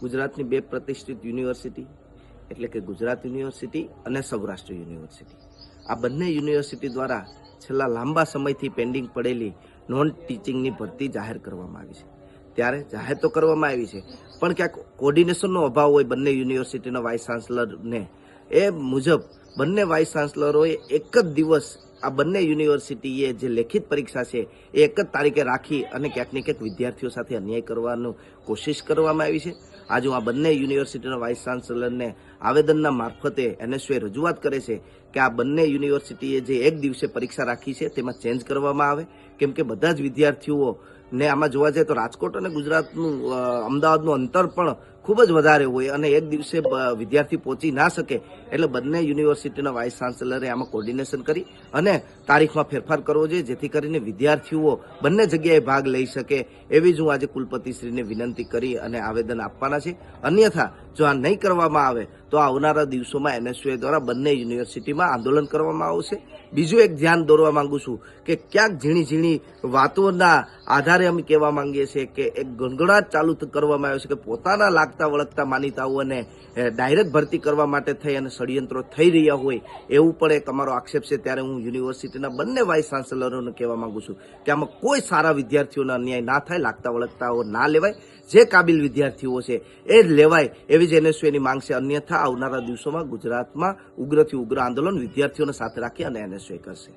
ગુજરાતની બે પ્રતિષ્ઠિત યુનિવર્સિટી એટલે કે ગુજરાત યુનિવર્સિટી અને સૌરાષ્ટ્ર યુનિવર્સિટી, આ બંને યુનિવર્સિટી દ્વારા છેલ્લા લાંબા સમયથી પેન્ડિંગ પડેલી નોન ટીચિંગની ભરતી જાહેર કરવામાં આવી છે. ત્યારે જાહેર તો કરવામાં આવી છે, પણ ક્યાંક કોર્ડિનેશનનો અભાવ હોય બંને યુનિવર્સિટીના વાઇસ ચાન્સલરને. એ મુજબ બંને વાઇસ ચાન્સલરોએ એક જ દિવસ આ બંને યુનિવર્સિટીએ જે લેખિત પરીક્ષા છે એ એક જ તારીખે રાખી અને ક્યાંક ને ક્યાંક વિદ્યાર્થીઓ સાથે અન્યાય કરવાનો કોશિશ કરવામાં આવી છે. આજે આ બંને યુનિવર્સિટીના વાઇસ ચાન્સલરને આવેદનના મારફતે એનએસયુએ રજૂઆત કરે છે કે આ બંને યુનિવર્સિટીએ જે એક દિવસે પરીક્ષા રાખી છે તેમાં ચેન્જ કરવામાં આવે, કેમ કે બધા જ વિદ્યાર્થીઓ ને આમાં જોવા જાય તો રાજકોટ અને ગુજરાતનું અમદાવાદનું અંતર પણ ખૂબ જ વધારે હોય અને એક દિવસે વિદ્યાર્થી પહોંચી ના શકે, એટલે બંને યુનિવર્સિટીના વાઇસ ચાન્સલરે આમાં કોર્ડિનેશન કરી અને તારીખમાં ફેરફાર કરવો જોઈએ, જેથી કરીને વિદ્યાર્થીઓ બંને જગ્યાએ ભાગ લઈ શકે. એવી જ હું આજે કુલપતિશ્રીને વિનંતી કરી અને આવેદન આપવાના છે. અન્યથા જો આ નહીં કરવામાં આવે તો આવનારા દિવસોમાં એનએસયુએ દ્વારા બંને યુનિવર્સિટીમાં આંદોલન કરવામાં આવશે. બીજું એક ધ્યાન દોરવા માંગુ છું કે ક્યાંક ઝીણી ઝીણી વાતોના આધારે અમે કહેવા માંગીએ છીએ કે એક ગણગણાટ ચાલુ કરવામાં આવ્યો છે કે પોતાના લાગતા વળગતા માનીતાઓને ડાયરેક્ટ ભરતી કરવા માટે થઈ અને ષડયંત્રો થઈ રહ્યા હોય એવું પણ એક અમારો આક્ષેપ છે. ત્યારે હું યુનિવર્સિટીના બંને વાઇસ ચાન્સલરોને કહેવા માંગુ છું કે આમાં કોઈ સારા વિદ્યાર્થીઓને અન્યાય ના થાય, લાગતા વળગતાઓ ના લેવાય, જે કાબિલ વિદ્યાર્થીઓ છે એ જ લેવાય એવી જ એનએસયુની માંગ છે. અન્યથા આવનારા દિવસોમાં ગુજરાતમાં ઉગ્રથી ઉગ્ર આંદોલન વિદ્યાર્થીઓને સાથે રાખી અને એનએસયુ કરશે.